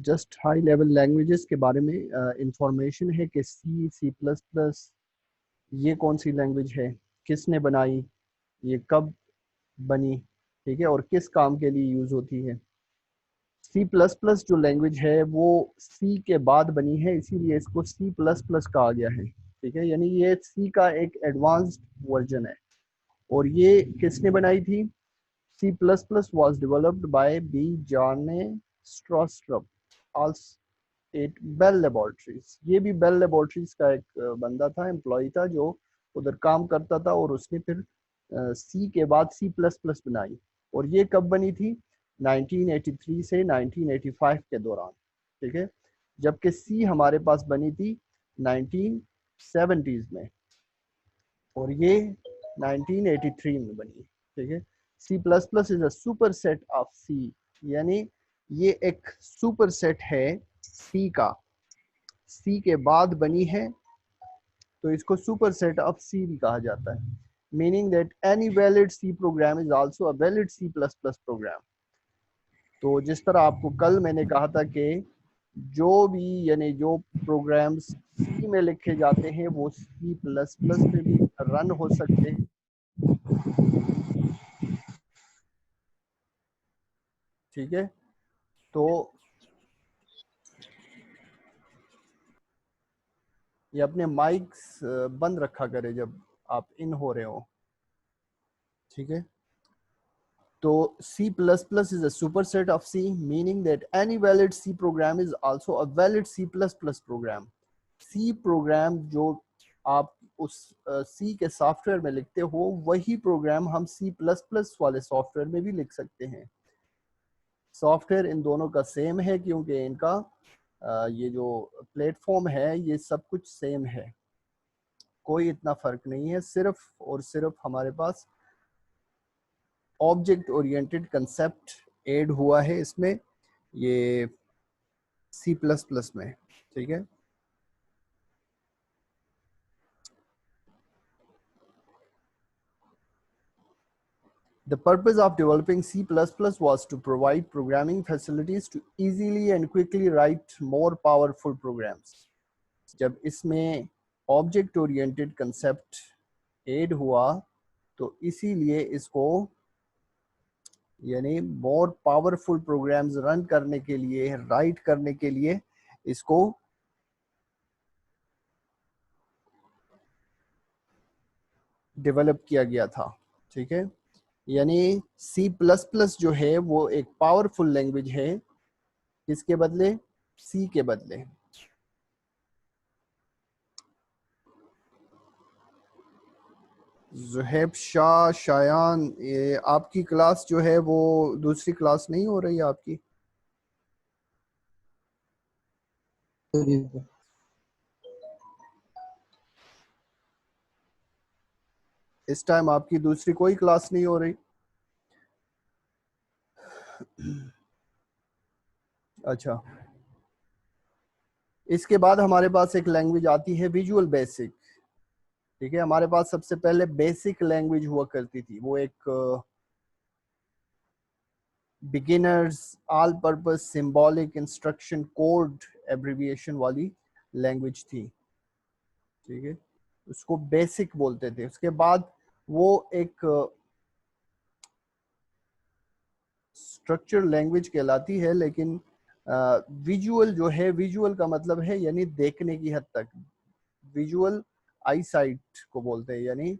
Just high level languages के बारे में इंफॉर्मेशन है कि सी, सी प्लस प्लस ये कौन सी लैंग्वेज है, किसने बनाई, ये कब बनी, ठीक है, और किस काम के लिए यूज़ होती है। सी प्लस प्लस जो लैंग्वेज है वो सी के बाद बनी है, इसीलिए इसको सी प्लस प्लस कहा गया है, ठीक है, यानी ये सी का एक एडवांस्ड वर्जन है। और ये किसने बनाई थी? C++ was developed by B. John Strostrup, at Bell Laboratories. ये भी बेल लेबोरेटरीज का एक बंदा था, एम्प्लॉय था जो उधर काम करता था, और उसने फिर सी के बाद C++ बनाई। और ये कब बनी थी? 1983 से 1985 के दौरान, ठीक है, जबकि सी हमारे पास बनी थी 1970s में, और ये 1983 में बनी, ठीक है। C++ is a superset of C, यानी ये एक सुपर सेट है सी का, सी के बाद बनी है, तो इसको सुपर सेट ऑफ सी भी कहा जाता है। Meaning that any valid C program is also a valid C++ program. तो जिस तरह आपको कल मैंने कहा था कि जो भी यानी जो प्रोग्राम्स सी में लिखे जाते हैं वो C++ में भी रन हो सकते हैं, ठीक है। तो ये अपने माइक्स बंद रखा करे जब आप इन हो रहे हो, ठीक है। तो C++ is a superset of C, meaning that any valid C program is also a valid C++ program. C program जो आप उस C के सॉफ्टवेयर में लिखते हो वही प्रोग्राम हम C++ वाले सॉफ्टवेयर में भी लिख सकते हैं। सॉफ्टवेयर इन दोनों का सेम है क्योंकि इनका ये जो प्लेटफॉर्म है ये सब कुछ सेम है, कोई इतना फर्क नहीं है। सिर्फ और सिर्फ हमारे पास ऑब्जेक्ट ओरिएंटेड कंसेप्ट ऐड हुआ है इसमें, ये C++ में, ठीक है। The purpose of developing C++ was to provide programming facilities to easily and quickly write more powerful programs. जब इसमें ऑब्जेक्ट ओरिएंटेड कंसेप्ट ऐड हुआ तो इसीलिए इसको यानी मोर पावरफुल प्रोग्राम्स रन करने के लिए, राइट करने के लिए इसको डेवलप किया गया था, ठीक है। यानी C++ जो है वो एक पावरफुल लैंग्वेज है, किसके बदले? सी के बदले। जुहैब शाह शायान, ये आपकी क्लास जो है वो दूसरी क्लास नहीं हो रही है आपकी? इस टाइम आपकी दूसरी कोई क्लास नहीं हो रही? अच्छा, इसके बाद हमारे पास एक लैंग्वेज आती है विजुअल बेसिक, ठीक है। हमारे पास सबसे पहले बेसिक लैंग्वेज हुआ करती थी, वो एक beginners all purpose symbolic instruction code abbreviation वाली लैंग्वेज थी, ठीक है, उसको बेसिक बोलते थे। उसके बाद वो एक स्ट्रक्चर लैंग्वेज कहलाती है, लेकिन विजुअल जो है, विजुअल का मतलब है यानी देखने की हद तक, विजुअल आई साइट को बोलते हैं, यानी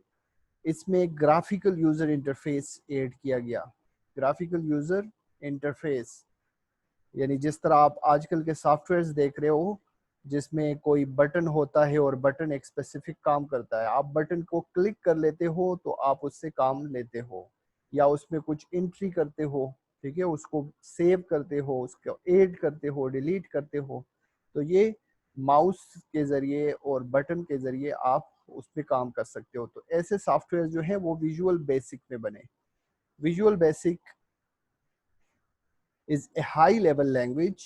इसमें ग्राफिकल यूजर इंटरफेस ऐड किया गया। ग्राफिकल यूजर इंटरफेस यानी जिस तरह आप आजकल के सॉफ्टवेयर्स देख रहे हो जिसमें कोई बटन होता है और बटन एक स्पेसिफिक काम करता है, आप बटन को क्लिक कर लेते हो तो आप उससे काम लेते हो, या उसमें कुछ एंट्री करते हो, ठीक है, उसको सेव करते हो, उसको ऐड करते हो, डिलीट करते हो, तो ये माउस के जरिए और बटन के जरिए आप उस पर काम कर सकते हो। तो ऐसे सॉफ्टवेयर जो है वो विजुअल बेसिक में बने। Visual basic is a high level language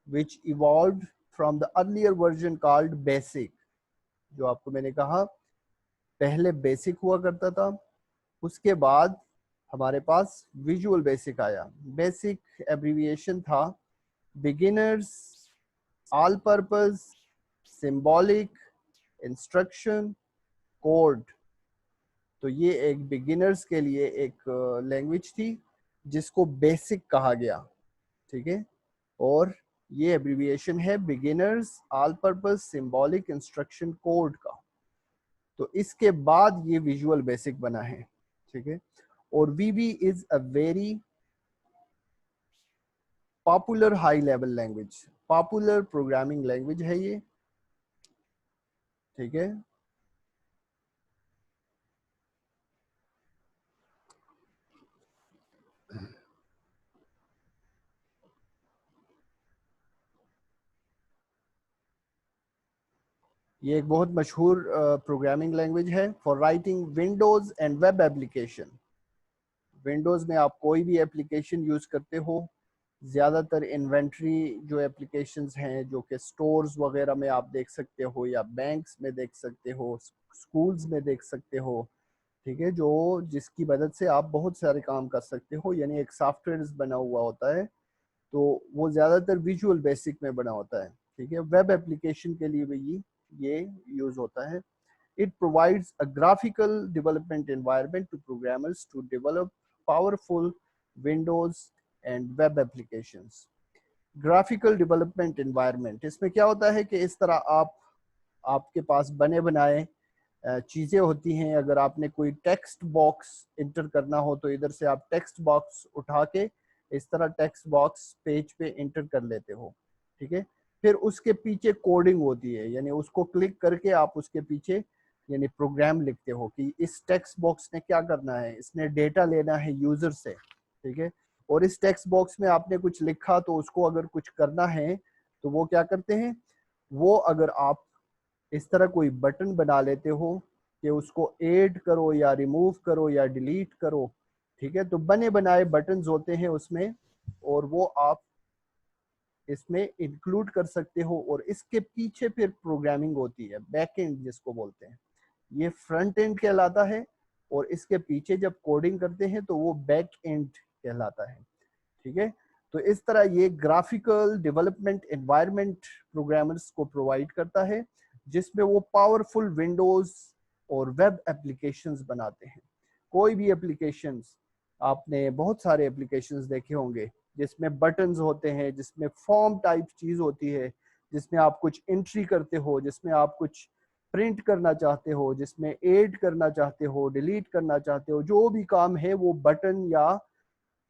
which evolved from the earlier version called basic। जो आपको मैंने कहा पहले बेसिक हुआ करता था, उसके बाद हमारे पास विजुअल बेसिक आया। बेसिक एब्रीविएशन था beginners, all purpose, symbolic, instruction, code. तो ये एक बिगिनर्स के लिए एक लैंग्वेज थी जिसको बेसिक कहा गया, ठीक है। और ये एब्रिविएशन है beginners all purpose symbolic instruction code का। तो इसके बाद ये विजुअल बेसिक बना है, ठीक है। और VB is a very popular high level language, popular programming language है ये, ठीक है। ये एक बहुत मशहूर प्रोग्रामिंग लैंग्वेज है for writing Windows and web application. Windows में आप कोई भी एप्लीकेशन यूज़ करते हो, ज़्यादातर इन्वेंट्री जो एप्लीकेशंस हैं जो कि स्टोर्स वगैरह में आप देख सकते हो या बैंक्स में देख सकते हो, स्कूल्स में देख सकते हो, ठीक है, जो जिसकी मदद से आप बहुत सारे काम कर सकते हो, यानी एक सॉफ्टवेयर बना हुआ होता है। तो वो ज़्यादातर विजुअल बेसिक में बना होता है, ठीक है। वेब एप्लीकेशन के लिए भी ये यूज़ होता है। It provides a graphical development environment to programmers to develop powerful Windows and web applications. Graphical development environment, इसमें क्या होता है कि इस तरह आपके पास बने बनाए चीज़ें होती हैं। अगर आपने कोई टेक्स्ट बॉक्स इंटर करना हो तो इधर से आप टेक्स्ट बॉक्स उठा के इस तरह टेक्स्ट बॉक्स पेज पे इंटर कर लेते हो, ठीक है। फिर उसके पीछे कोडिंग होती है, यानी उसको क्लिक करके आप उसके पीछे यानी प्रोग्राम लिखते हो कि इस टेक्स्ट बॉक्स ने क्या करना है, इसने डेटा लेना है यूजर से, ठीक है। और इस टेक्स्ट बॉक्स में आपने कुछ लिखा तो उसको अगर कुछ करना है तो वो क्या करते हैं, वो अगर आप इस तरह कोई बटन बना लेते हो कि उसको ऐड करो या रिमूव करो या डिलीट करो, ठीक है। तो बने बनाए बटन्स होते हैं उसमें, और वो आप इसमें इंक्लूड कर सकते हो। और इसके पीछे फिर प्रोग्रामिंग होती है, बैक एंड जिसको बोलते हैं, ये फ्रंट एंड कहलाता है। और इसके पीछे जब कोडिंग करते हैं तो वो बैक एंड कहलाता है, ठीक है। तो इस तरह ये ग्राफिकल डेवलपमेंट एनवायरनमेंट प्रोग्रामर्स को प्रोवाइड करता है, जिसमें वो पावरफुल विंडोज और वेब एप्लीकेशंस बनाते हैं। कोई भी एप्लीकेशंस, आपने बहुत सारे एप्लीकेशंस देखे होंगे जिसमें बटन्स होते हैं, जिसमें फॉर्म टाइप चीज होती है, जिसमें आप कुछ एंट्री करते हो, जिसमें आप कुछ प्रिंट करना चाहते हो, जिसमें ऐड करना चाहते हो, डिलीट करना चाहते हो, जो भी काम है वो बटन या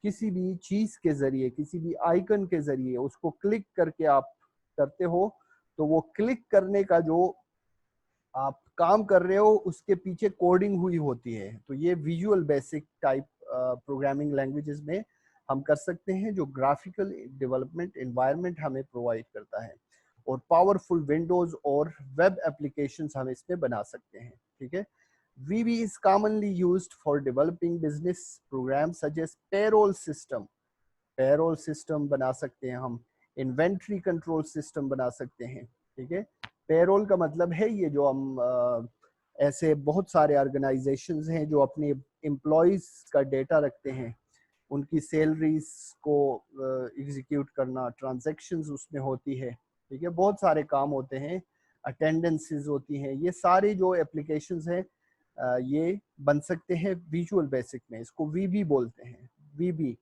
किसी भी चीज के जरिए, किसी भी आइकन के जरिए उसको क्लिक करके आप करते हो। तो वो क्लिक करने का जो आप काम कर रहे हो उसके पीछे कोडिंग हुई होती है। तो ये visual basic type programming languages में हम कर सकते हैं, जो ग्राफिकल डेवलपमेंट एनवायरनमेंट हमें प्रोवाइड करता है। और पावरफुल विंडोज और वेब एप्लीकेशंस हम इसमें बना सकते हैं, ठीक है। VB is commonly used for developing business programs such as payroll system, payroll system बना सकते हैं हम, इन्वेंट्री कंट्रोल सिस्टम बना सकते हैं, ठीक है। पेरोल का मतलब है ये जो हम ऐसे बहुत सारे ऑर्गेनाइजेशंस हैं जो अपने एम्प्लॉयज का डेटा रखते हैं, उनकी सैलरीज को एग्जीक्यूट करना, ट्रांजैक्शंस उसमें होती है, ठीक है। बहुत सारे काम होते हैं, अटेंडेंसेस होती हैं, ये सारी जो एप्लीकेशंस हैं ये बन सकते हैं विजुअल बेसिक में। इसको वीबी बोलते हैं, वीबी,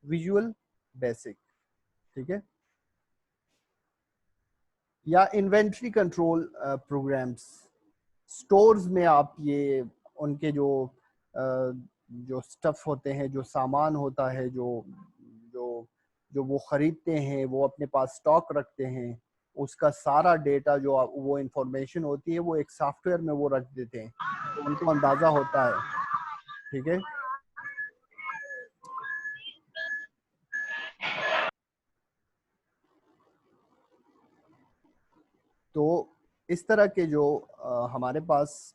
विजुअल बेसिक, ठीक है। या इन्वेंट्री कंट्रोल प्रोग्राम्स, स्टोर्स में आप ये उनके जो स्टफ होते हैं, जो सामान होता है, जो जो वो खरीदते हैं, वो अपने पास स्टॉक रखते हैं, उसका सारा डेटा जो वो इंफॉर्मेशन होती है वो एक सॉफ्टवेयर में वो रख देते हैं, तो उनको अंदाजा होता है, ठीक है। तो इस तरह के जो हमारे पास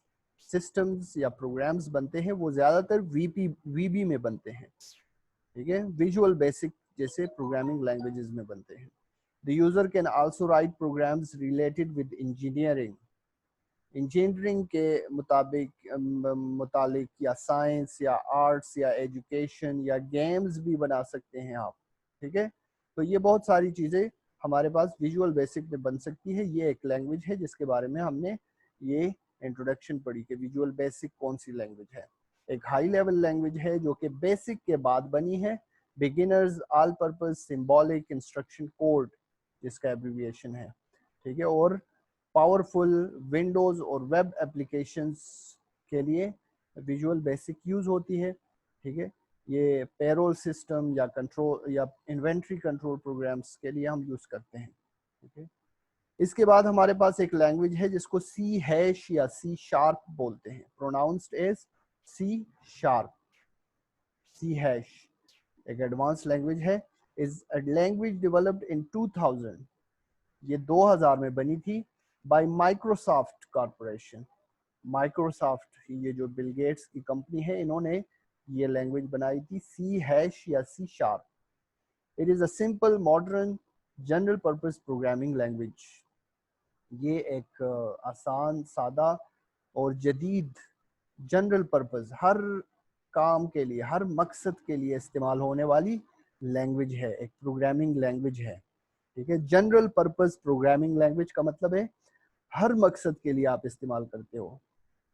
सिस्टम्स या प्रोग्राम्स बनते हैं वो ज़्यादातर वीबी में बनते हैं, ठीक है। विजुअल बेसिक जैसे प्रोग्रामिंग लैंग्वेजेस में बनते हैं। The user can also write programs related with engineering, engineering के मुतालिक या साइंस या आर्ट्स या एजुकेशन या गेम्स भी बना सकते हैं आप, ठीक है। तो ये बहुत सारी चीज़ें हमारे पास विजुअल बेसिक में बन सकती है। ये एक लैंग्वेज है जिसके बारे में हमने ये इंट्रोडक्शन पढ़ी कि विजुअल बेसिक कौन सी लैंग्वेज है। एक हाई लेवल लैंग्वेज है जो कि बेसिक के बाद बनी है, beginners all purpose symbolic instruction code जिसका एब्रिविएशन है, ठीक है। और पावरफुल विंडोज और वेब एप्लीकेशंस के लिए विजुअल बेसिक यूज होती है, ठीक है। ये पेरोल सिस्टम या कंट्रोल या इन्वेंट्री कंट्रोल प्रोग्राम्स के लिए हम यूज करते हैं, ठीक है। इसके बाद हमारे पास एक लैंग्वेज है जिसको सी हैश या सी शार्प बोलते हैं, pronounced as C sharp. C hash एक एडवांस लैंग्वेज है, is a language developed in 2000, ये 2000 में बनी थी बाय माइक्रोसॉफ्ट कॉरपोरेशन। माइक्रोसॉफ्ट, ये जो बिल गेट्स की कंपनी है, इन्होंने ये लैंग्वेज बनाई थी, सी हैश या C sharp. It is a simple modern general purpose programming language. ये एक आसान, सादा और जदीद जनरल पर्पस, हर काम के लिए, हर मकसद के लिए इस्तेमाल होने वाली लैंग्वेज है, एक प्रोग्रामिंग लैंग्वेज है, ठीक है। जनरल पर्पस प्रोग्रामिंग लैंग्वेज का मतलब है हर मकसद के लिए आप इस्तेमाल करते हो,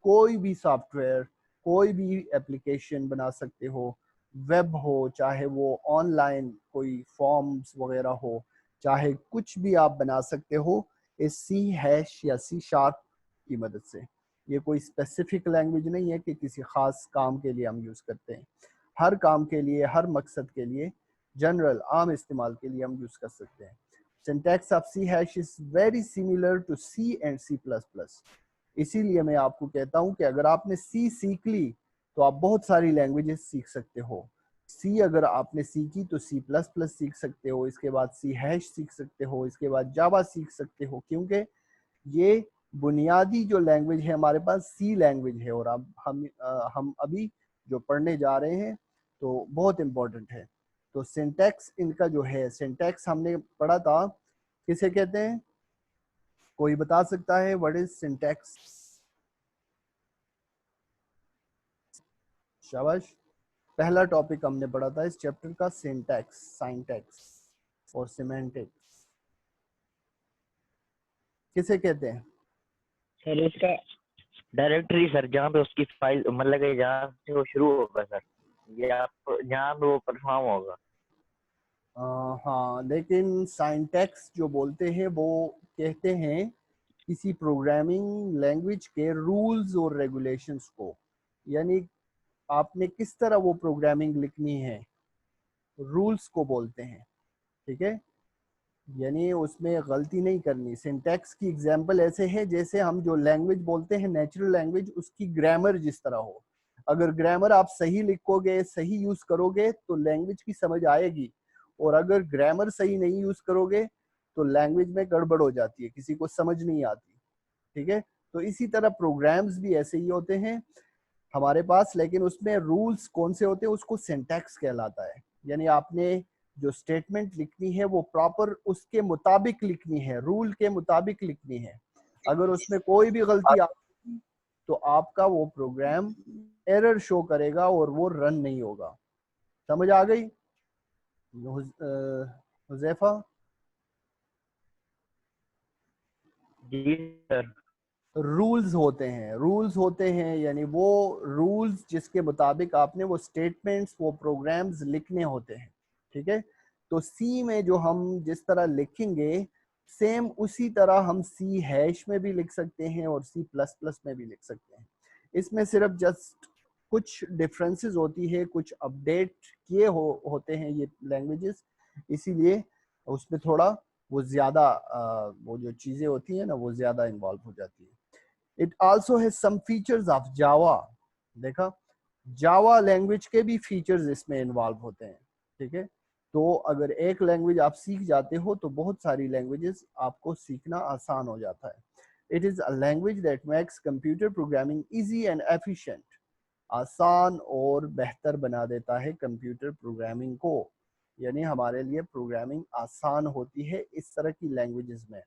कोई भी सॉफ्टवेयर, कोई भी एप्लीकेशन बना सकते हो, वेब हो, चाहे वो ऑनलाइन कोई फॉर्म्स वगैरह हो, चाहे कुछ भी आप बना सकते हो इस सी हैश या सी शार्प की मदद से। ये कोई स्पेसिफिक लैंग्वेज नहीं है कि किसी खास काम के लिए हम यूज़ करते हैं, हर काम के लिए, हर मकसद के लिए, जनरल आम इस्तेमाल के लिए हम यूज़ कर सकते हैं। Syntax of C hash is very similar to C and C plus plus. इसीलिए मैं आपको कहता हूं कि अगर आपने सी सीख ली तो आप बहुत सारी लैंग्वेजेस सीख सकते हो। सी अगर आपने सीखी तो सी प्लस प्लस सीख सकते हो, इसके बाद सी हैश सीख सकते हो, इसके बाद जावा सीख सकते हो, क्योंकि ये बुनियादी जो लैंग्वेज है हमारे पास सी लैंग्वेज है। और अब हम अभी जो पढ़ने जा रहे हैं तो बहुत इम्पोर्टेंट है। तो सिंटैक्स इनका जो है, सिंटैक्स हमने पढ़ा था, किसे कहते हैं? कोई बता सकता है व्हाट इज सिंटैक्स? शाबाश। पहला टॉपिक हमने पढ़ा था इस चैप्टर का, सिंटैक्स, साइंटैक्स और सिमेंटिक्स। किसे कहते हैं? सर उसका डायरेक्टरी सर, जहाँ पे उसकी फाइल मतलब कि जहाँ से वो शुरू होगा सर, या जहाँ पे वो परफॉर्म होगा। हाँ, लेकिन साइंटैक्स जो बोलते हैं वो कहते हैं किसी प्रोग्रामिंग लैंग्वेज के रूल्स और रेगुलेशंस को, यानी आपने किस तरह वो प्रोग्रामिंग लिखनी है, रूल्स को बोलते हैं, ठीक है। यानी उसमें गलती नहीं करनी। सिंटैक्स की एग्जांपल ऐसे है जैसे हम जो लैंग्वेज बोलते हैं नेचुरल लैंग्वेज, उसकी ग्रामर जिस तरह हो। अगर ग्रामर आप सही लिखोगे, सही यूज करोगे तो लैंग्वेज की समझ आएगी, और अगर ग्रामर सही नहीं यूज करोगे तो लैंग्वेज में गड़बड़ हो जाती है, किसी को समझ नहीं आती, ठीक है। तो इसी तरह प्रोग्राम्स भी ऐसे ही होते हैं हमारे पास, लेकिन उसमें रूल्स कौन से होते हैं उसको सिंटैक्स कहलाता है। यानी आपने जो स्टेटमेंट लिखनी है वो प्रॉपर उसके मुताबिक लिखनी है, रूल के मुताबिक लिखनी है। अगर उसमें कोई भी गलती आती तो आपका वो प्रोग्राम एरर शो करेगा और वो रन नहीं होगा। समझ आ गई हुज़ैफा? जी सर। रूल्स होते हैं, यानी वो रूल्स जिसके मुताबिक आपने वो स्टेटमेंट्स, वो प्रोग्राम्स लिखने होते हैं, ठीक है। तो सी में जो हम जिस तरह लिखेंगे सेम उसी तरह हम सी हैश में भी लिख सकते हैं और सी प्लस प्लस में भी लिख सकते हैं। इसमें सिर्फ जस्ट कुछ डिफरेंसेस होती है, कुछ अपडेट किए होते हैं ये लैंग्वेजेस, इसीलिए उसमें थोड़ा वो ज़्यादा वो जो चीज़ें होती हैं ना वो ज़्यादा इन्वॉल्व हो जाती है। It also has some features of Java. देखा, जावा लैंग्वेज के भी फीचर्स इसमें इन्वॉल्व होते हैं, ठीक है। तो अगर एक लैंग्वेज आप सीख जाते हो तो बहुत सारी लैंग्वेजेस आपको सीखना आसान हो जाता है। It is a language that makes computer programming easy and efficient. आसान और बेहतर बना देता है कंप्यूटर प्रोग्रामिंग को, यानी हमारे लिए प्रोग्रामिंग आसान होती है इस तरह की लैंग्वेजेस में।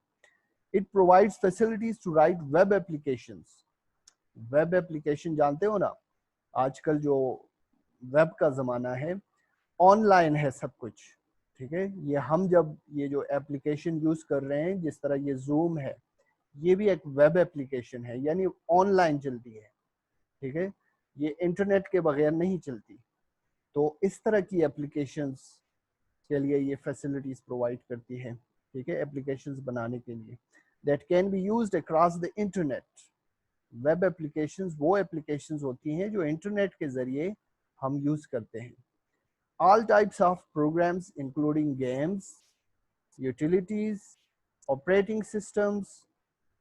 It provides facilities to write web applications. Web application जानते हो ना, आजकल जो वेब का ज़माना है, ऑनलाइन है सब कुछ, ठीक है, ये हम जब ये जो एप्लीकेशन यूज कर रहे हैं, जिस तरह ये जूम है, ये भी एक वेब एप्लीकेशन है, यानी ऑनलाइन चलती है। ठीक है, ये इंटरनेट के बगैर नहीं चलती। तो इस तरह की एप्लीकेशंस के लिए ये फैसिलिटीज प्रोवाइड करती है। ठीक है, एप्लीकेशंस बनाने के लिए that can be used across the internet. Web applications वो एप्लीकेशंस होती हैं जो इंटरनेट के जरिए हम यूज करते हैं। All types of programs including games, utilities, operating systems,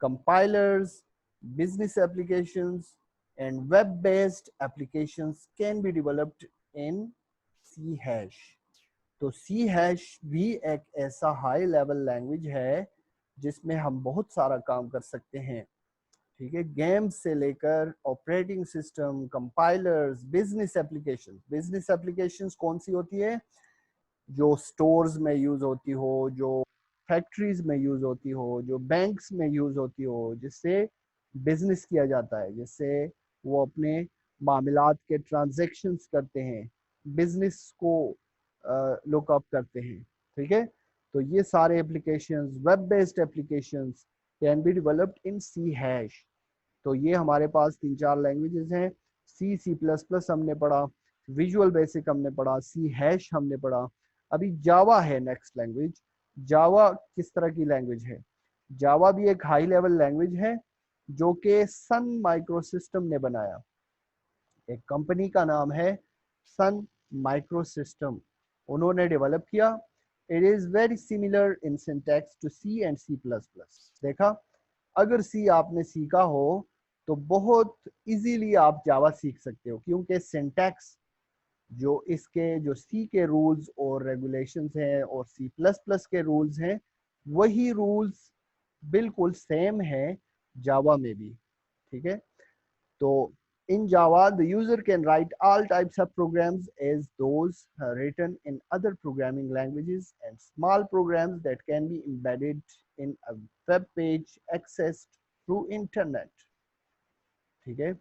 compilers, business applications, and web-based applications can be developed in C hash। तो C hash भी एक ऐसा हाई लेवल लैंग्वेज है जिसमें हम बहुत सारा काम कर सकते हैं। ठीक है, गेम्स से लेकर operating system, compilers, business applications कौन सी होती है? जो स्टोर्स में यूज होती हो, जो फैक्ट्रीज में यूज होती हो, जो बैंक्स में यूज होती हो, जिससे बिजनेस किया जाता है, जिससे वो अपने मामलात के ट्रांजैक्शंस करते हैं, बिजनेस को लुकअप करते हैं। ठीक है, तो ये सारे applications, web based applications can be developed in C hash. तो ये हमारे पास 3-4 लैंग्वेजेस हैं। C++ हमने पढ़ा, विजुअल बेसिक हमने पढ़ा, सी हैश हमने पढ़ा। अभी जावा है नेक्स्ट लैंग्वेज। जावा किस तरह की लैंग्वेज है? जावा भी एक हाई लेवल लैंग्वेज है जो कि सन माइक्रोसिस्टम ने बनाया। एक कंपनी का नाम है सन माइक्रोसिस्टम, उन्होंने डेवलप किया। It is very similar in syntax to C and C++। देखा, अगर सी आपने सीखा हो तो बहुत इजीली आप जावा सीख सकते हो, क्योंकि सिंटैक्स जो इसके जो सी के रूल्स और रेगुलेशंस हैं और C++ के रूल्स हैं, वही रूल्स बिल्कुल सेम है जावा में भी। ठीक है, तो in Java the user can write all types of programs as those written in other programming languages, and small programs that can be embedded in a web page accessed through internet। ठीक है,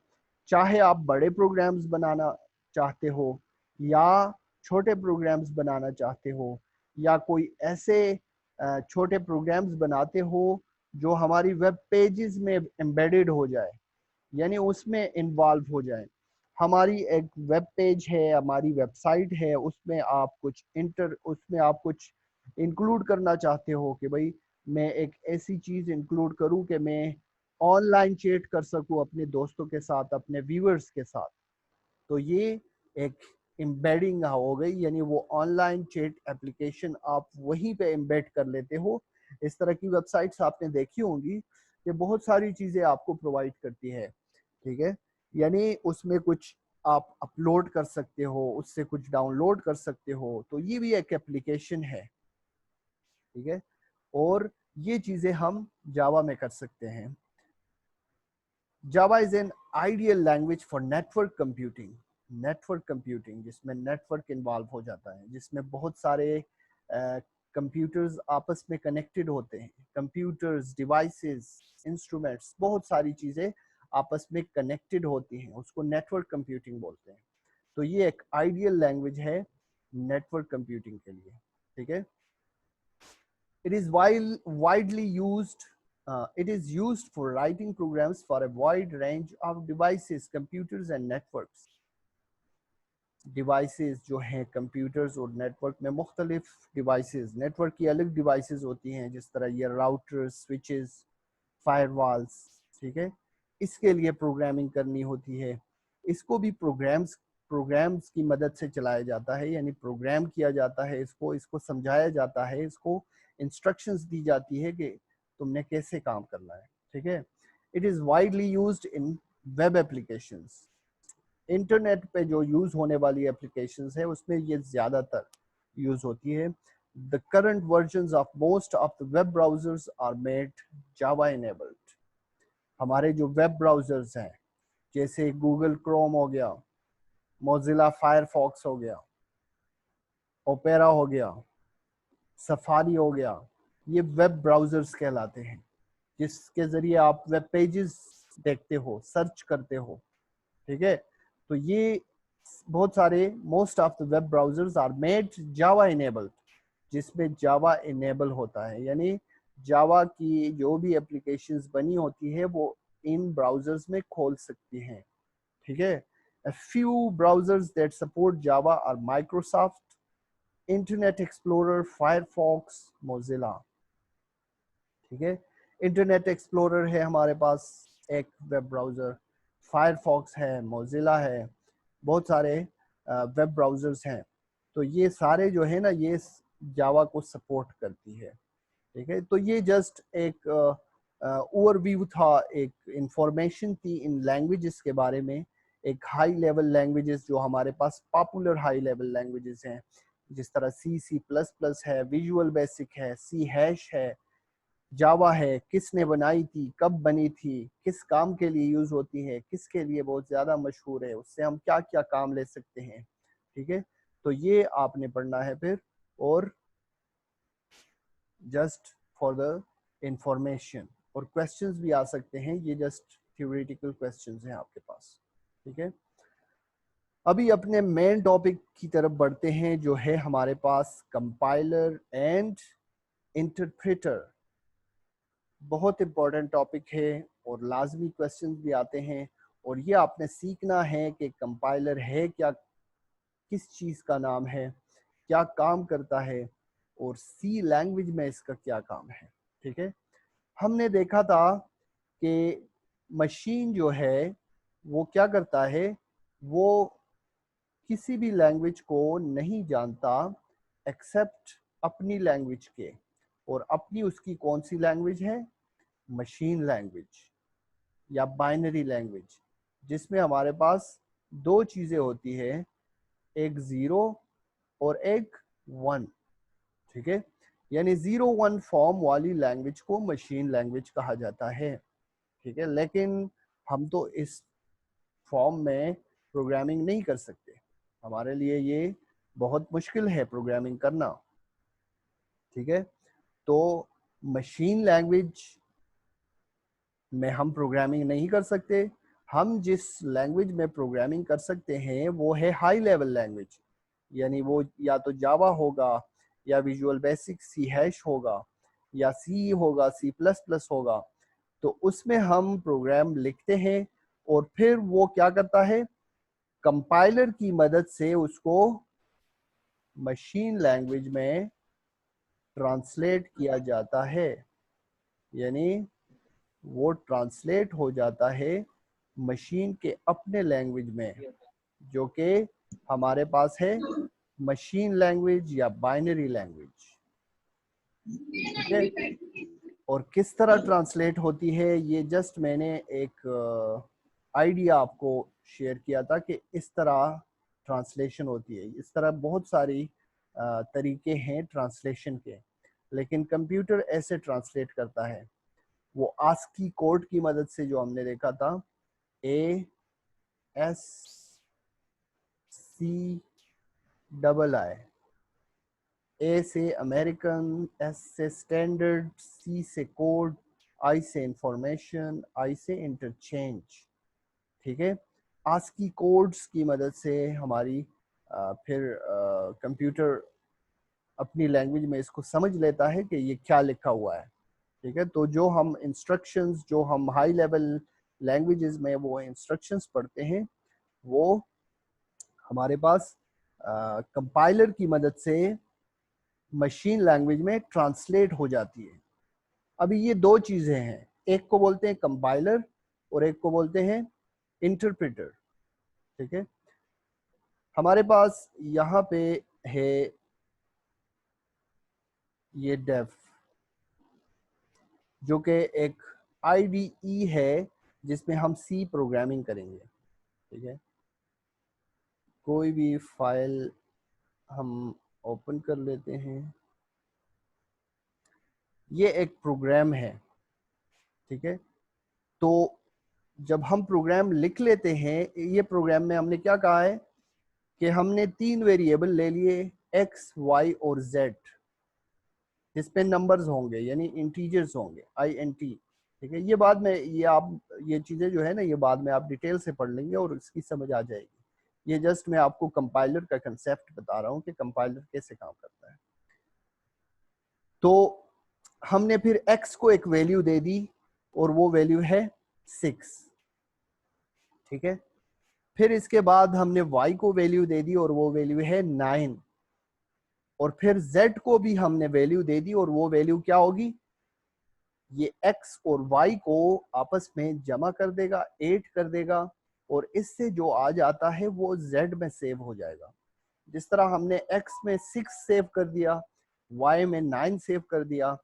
चाहे आप बड़े programmes बनाना चाहते हो या छोटे programmes बनाना चाहते हो, या कोई ऐसे छोटे प्रोग्राम्स बनाते हो जो हमारी वेब पेजेस में एम्बेडेड हो जाए, यानी उसमें इन्वॉल्व हो जाए। हमारी एक वेब पेज है, हमारी वेबसाइट है, उसमें आप कुछ इंक्लूड करना चाहते हो कि भाई मैं एक ऐसी चीज इंक्लूड करूं कि मैं ऑनलाइन चैट कर सकूं अपने दोस्तों के साथ, अपने व्यूअर्स के साथ। तो ये एक एम्बेडिंग हो गई, यानी वो ऑनलाइन चैट एप्लीकेशन आप वहीं पे एम्बेड कर लेते हो। इस तरह की वेबसाइट्स आपने देखी होंगी, ये बहुत सारी चीजें आपको प्रोवाइड करती है। ठीक है, यानी उसमें कुछ आप अपलोड कर सकते हो, उससे कुछ डाउनलोड कर सकते हो, तो ये भी एक एप्लीकेशन है। ठीक है, और ये चीजें हम जावा में कर सकते हैं। Java is an ideal language for network computing, जिसमें नेटवर्क इन्वॉल्व हो जाता है, जिसमें बहुत सारे कंप्यूटर्स आपस में कनेक्टेड होते हैं। कंप्यूटर्स, डिवाइसेस, इंस्ट्रूमेंट्स, बहुत सारी चीजें आपस में कनेक्टेड होती हैं, उसको नेटवर्क कंप्यूटिंग बोलते हैं। तो ये एक आइडियल लैंग्वेज है नेटवर्क कंप्यूटिंग के लिए। ठीक है, it is widely used it is used for writing programs for a wide range of devices, computers and networks। Devices जो हैं कंप्यूटर्स और नेटवर्क में, मुख्तलिफ डिवाइसेस, नेटवर्क की अलग डिवाइसेस होती हैं, जिस तरह ये राउटर्स, स्विचेस, फायरवॉल्स। ठीक है, इसके लिए प्रोग्रामिंग करनी होती है। इसको भी प्रोग्राम्स की मदद से चलाया जाता है, यानी प्रोग्राम किया जाता है, इसको समझाया जाता है, इसको इंस्ट्रक्शंस दी जाती है कि तुमने कैसे काम करना है। ठीक है, it is widely used in web applications. Internet पे जो यूज होने वाली एप्लीकेशंस है उसमें ये ज्यादातर यूज होती है। The current versions of most of the web browsers are made Java enabled. हमारे जो वेब ब्राउजर्स हैं, जैसे गूगल क्रोम हो गया, मोजिला फायरफॉक्स हो गया, ओपेरा हो गया, सफारी हो गया, ये वेब ब्राउजर्स कहलाते हैं, जिसके जरिए आप वेब पेजेस देखते हो, सर्च करते हो। ठीक है, तो ये बहुत सारे most of the web browsers are made Java enabled, जिसमें जावा इनेबल होता है, यानी जावा की जो भी एप्लीकेशंस बनी होती है वो इन ब्राउजर्स में खोल सकती हैं, ठीक है। A few browsers that support Java are Microsoft, Internet Explorer, Firefox, Mozilla, ठीक है। इंटरनेट एक्सप्लोरर है हमारे पास एक वेब ब्राउज़र, फायरफॉक्स है, मोजिला है, बहुत सारे वेब ब्राउज़र्स हैं। तो ये सारे जो है ना ये जावा को सपोर्ट करती है, ठीक है। तो ये जस्ट एक ओवरव्यू था, एक इंफॉर्मेशन थी इन लैंग्वेजेस के बारे में, एक हाई लेवल लैंग्वेजेस जो हमारे पास पॉपुलर हाई लेवल लैंग्वेजेस हैं, जिस तरह सी प्लस प्लस है, विजुअल बेसिक है, सी हैश है, जावा है, किसने बनाई थी, कब बनी थी, किस काम के लिए यूज होती है, किसके लिए बहुत ज्यादा मशहूर है, उससे हम क्या क्या काम ले सकते हैं, ठीक है। तो ये आपने पढ़ना है फिर, और जस्ट फॉर द इंफॉर्मेशन, और क्वेश्चंस भी आ सकते हैं, ये जस्ट थ्योरेटिकल क्वेश्चंस हैं आपके पास, ठीक है। अभी अपने मेन टॉपिक की तरफ बढ़ते हैं, जो है हमारे पास कंपाइलर एंड इंटरप्रेटर। बहुत इंपॉर्टेंट टॉपिक है और लाजमी क्वेश्चंस भी आते हैं, और ये आपने सीखना है कि कंपाइलर है क्या, किस चीज़ का नाम है, क्या काम करता है, और सी लैंग्वेज में इसका क्या काम है, ठीक है। हमने देखा था कि मशीन जो है वो क्या करता है, वो किसी भी लैंग्वेज को नहीं जानता एक्सेप्ट अपनी लैंग्वेज के, और अपनी उसकी कौन सी लैंग्वेज है, मशीन लैंग्वेज या बाइनरी लैंग्वेज, जिसमें हमारे पास दो चीज़ें होती है, एक ज़ीरो और एक वन, ठीक है। यानी 0-1 फॉर्म वाली लैंग्वेज को मशीन लैंग्वेज कहा जाता है, ठीक है। लेकिन हम तो इस फॉर्म में प्रोग्रामिंग नहीं कर सकते, हमारे लिए ये बहुत मुश्किल है प्रोग्रामिंग करना, ठीक है। तो मशीन लैंग्वेज में हम प्रोग्रामिंग नहीं कर सकते। हम जिस लैंग्वेज में प्रोग्रामिंग कर सकते हैं वो है हाई लेवल लैंग्वेज, यानी वो या तो जावा होगा, या विजुअल बेसिक सी हैश होगा, या सी होगा, सी प्लस प्लस होगा। तो उसमें हम प्रोग्राम लिखते हैं, और फिर वो क्या करता है, कंपाइलर की मदद से उसको मशीन लैंग्वेज में ट्रांसलेट किया जाता है, यानी वो ट्रांसलेट हो जाता है मशीन के अपने लैंग्वेज में, जो कि हमारे पास है मशीन लैंग्वेज या बाइनरी लैंग्वेज, ठीक है। और किस तरह ट्रांसलेट होती है, ये जस्ट मैंने एक आइडिया आपको शेयर किया था कि इस तरह ट्रांसलेशन होती है। इस तरह बहुत सारी तरीके हैं ट्रांसलेशन के, लेकिन कंप्यूटर ऐसे ट्रांसलेट करता है, वो आस्की कोड की मदद से, जो हमने देखा था, ASCII, ए से अमेरिकन, एस से स्टैंडर्ड, सी से कोड, आई से इंफॉर्मेशन, आई से इंटरचेंज, ठीक है। आस्की कोड्स की मदद से हमारी फिर कंप्यूटर अपनी लैंग्वेज में इसको समझ लेता है कि ये क्या लिखा हुआ है, ठीक है। तो जो हम इंस्ट्रक्शंस, जो हम हाई लेवल लैंग्वेजेस में वो इंस्ट्रक्शंस पढ़ते हैं, वो हमारे पास कंपाइलर की मदद से मशीन लैंग्वेज में ट्रांसलेट हो जाती है। अभी ये दो चीजें हैं, एक को बोलते हैं कंपाइलर और एक को बोलते हैं इंटरप्रेटर, ठीक है। हमारे पास यहाँ पे है ये डेव, जो कि एक IDE है जिसमें हम सी प्रोग्रामिंग करेंगे, ठीक है। कोई भी फाइल हम ओपन कर लेते हैं, ये एक प्रोग्राम है, ठीक है। तो जब हम प्रोग्राम लिख लेते हैं, ये प्रोग्राम में हमने क्या कहा है कि हमने 3 वेरिएबल ले लिए, x, y और z, जिसपे नंबर्स होंगे, यानी इंटीजर्स होंगे, INT, ठीक है। ये बाद में ये चीज़ें जो है ना, ये बाद में आप डिटेल से पढ़ लेंगे और इसकी समझ आ जाएगी। ये जस्ट मैं आपको कंपाइलर का कंसेप्ट बता रहा हूँ कि कंपाइलर कैसे काम करता है। तो हमने फिर x को एक वैल्यू दे दी और वो वैल्यू है 6, ठीक है। फिर इसके बाद हमने y को वैल्यू दे दी और वो वैल्यू है 9, और फिर z को भी हमने वैल्यू दे दी और वो वैल्यू क्या होगी, ये x और y को आपस में जमा कर देगा, 8 कर देगा, और इससे जो आ जाता है वो z में सेव हो जाएगा। जिस तरह हमने x में 6 सेव कर दिया, y में 9 सेव कर दिया,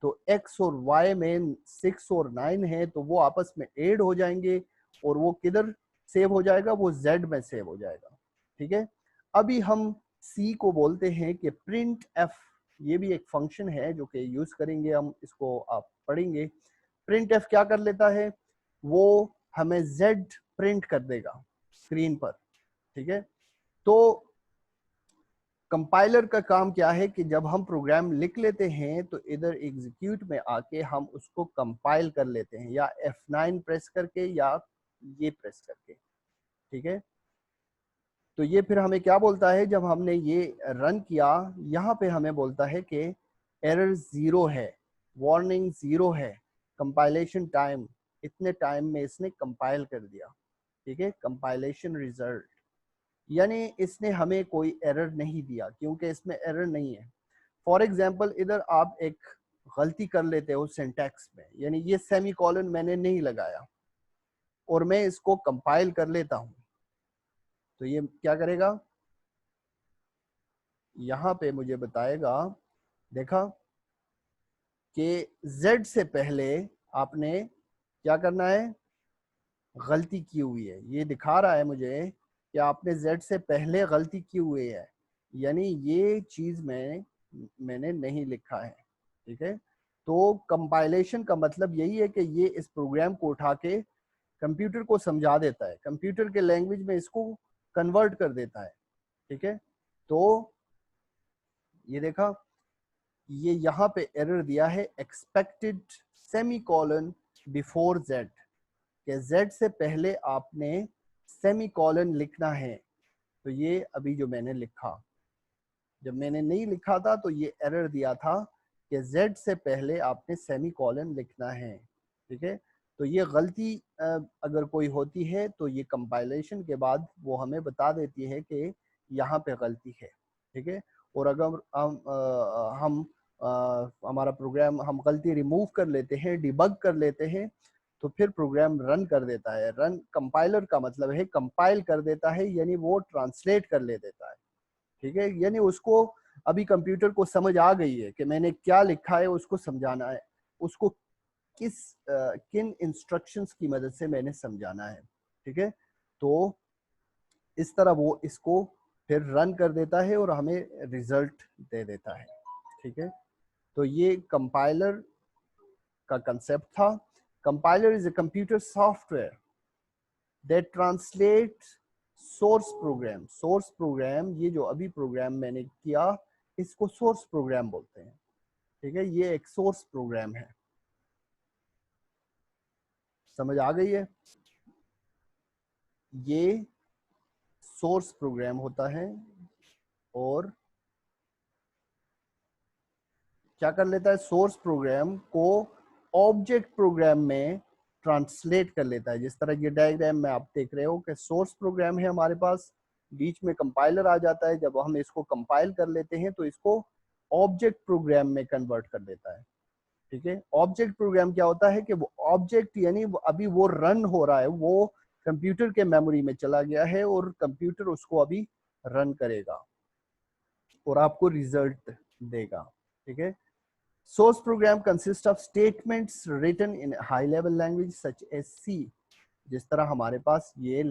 तो x और y में 6 और 9 है तो वो आपस में ऐड हो जाएंगे और वो किधर सेव हो जाएगा, वो z में सेव हो जाएगा, ठीक है। अभी हम c को बोलते हैं कि प्रिंट f, ये भी एक फंक्शन है जो कि यूज करेंगे हम, इसको आप पढ़ेंगे। प्रिंट f क्या कर लेता है, वो हमें z प्रिंट कर देगा स्क्रीन पर, ठीक है। तो कंपाइलर का काम क्या है कि जब हम प्रोग्राम लिख लेते हैं तो इधर एग्जीक्यूट में आके हम उसको कंपाइल कर लेते हैं, या F9 प्रेस करके या ये प्रेस करके, ठीक है। तो ये फिर हमें क्या बोलता है, जब हमने ये रन किया, यहाँ पे हमें बोलता है कि एरर 0 है, वार्निंग 0 है, कंपाइलेशन टाइम, इतने टाइम में इसने कंपाइल कर दिया, ठीक है। कंपाइलेशन रिजल्ट, यानी इसने हमें कोई एरर नहीं दिया क्योंकि इसमें एरर नहीं है। फॉर एग्जाम्पल इधर आप एक गलती कर लेते हो सिंटैक्स में, यानी ये सेमीकोलन मैंने नहीं लगाया और मैं इसको कंपाइल कर लेता हूं, तो ये क्या करेगा, यहाँ पे मुझे बताएगा, देखा कि Z से पहले आपने क्या करना है, गलती की हुई है, ये दिखा रहा है मुझे कि आपने Z से पहले गलती की हुई है, यानी ये चीज मैंने नहीं लिखा है, ठीक है। तो कंपाइलेशन का मतलब यही है कि ये इस प्रोग्राम को उठा के कंप्यूटर को समझा देता है, कंप्यूटर के लैंग्वेज में इसको कन्वर्ट कर देता है, ठीक है। तो ये देखा, ये यहाँ पे एरर दिया है एक्सपेक्टेड सेमीकोलन बिफोर Z, कि Z से पहले आपने सेमीकोलन लिखना है। तो ये अभी जो मैंने लिखा, जब मैंने नहीं लिखा था तो ये एरर दिया था कि Z से पहले आपने सेमीकोलन लिखना है, ठीक है। तो ये गलती अगर कोई होती है तो ये कंपाइलेशन के बाद वो हमें बता देती है कि यहाँ पे गलती है, ठीक है। और अगर हम हमारा प्रोग्राम, हम गलती रिमूव कर लेते हैं, डिबग कर लेते हैं, तो फिर प्रोग्राम रन कर देता है। रन कंपाइलर का मतलब है कंपाइल कर देता है, यानी वो ट्रांसलेट कर ले देता है, ठीक है। यानी उसको अभी कंप्यूटर को समझ आ गई है कि मैंने क्या लिखा है, उसको समझाना है, उसको किन इंस्ट्रक्शंस की मदद से मैंने समझाना है, ठीक है। तो इस तरह वो इसको फिर रन कर देता है और हमें रिजल्ट दे देता है, ठीक है। तो ये कंपाइलर का कंसेप्ट था। Compiler is a computer software that translate source program. Source program, ये जो अभी प्रोग्राम मैंने किया, इसको सोर्स प्रोग्राम बोलते हैं, ठीक है। ये एक सोर्स प्रोग्राम है, समझ आ गई है। ये सोर्स प्रोग्राम होता है और क्या कर लेता है, सोर्स प्रोग्राम को ऑब्जेक्ट प्रोग्राम में ट्रांसलेट कर लेता है। जिस तरह ये डायग्राम में आप देख रहे हो कि सोर्स प्रोग्राम है हमारे पास, बीच में कंपाइलर आ जाता है, जब हम इसको कंपाइल कर लेते हैं तो इसको ऑब्जेक्ट प्रोग्राम में कन्वर्ट कर देता है, ठीक है। ऑब्जेक्ट प्रोग्राम क्या होता है कि वो ऑब्जेक्ट, यानी अभी वो रन हो रहा है, वो कंप्यूटर के मेमोरी में चला गया है और कंप्यूटर उसको अभी रन करेगा और आपको रिजल्ट देगा, ठीक है। Source program consists of statements written in high level language such as C। जिस तरह हमारे पास ये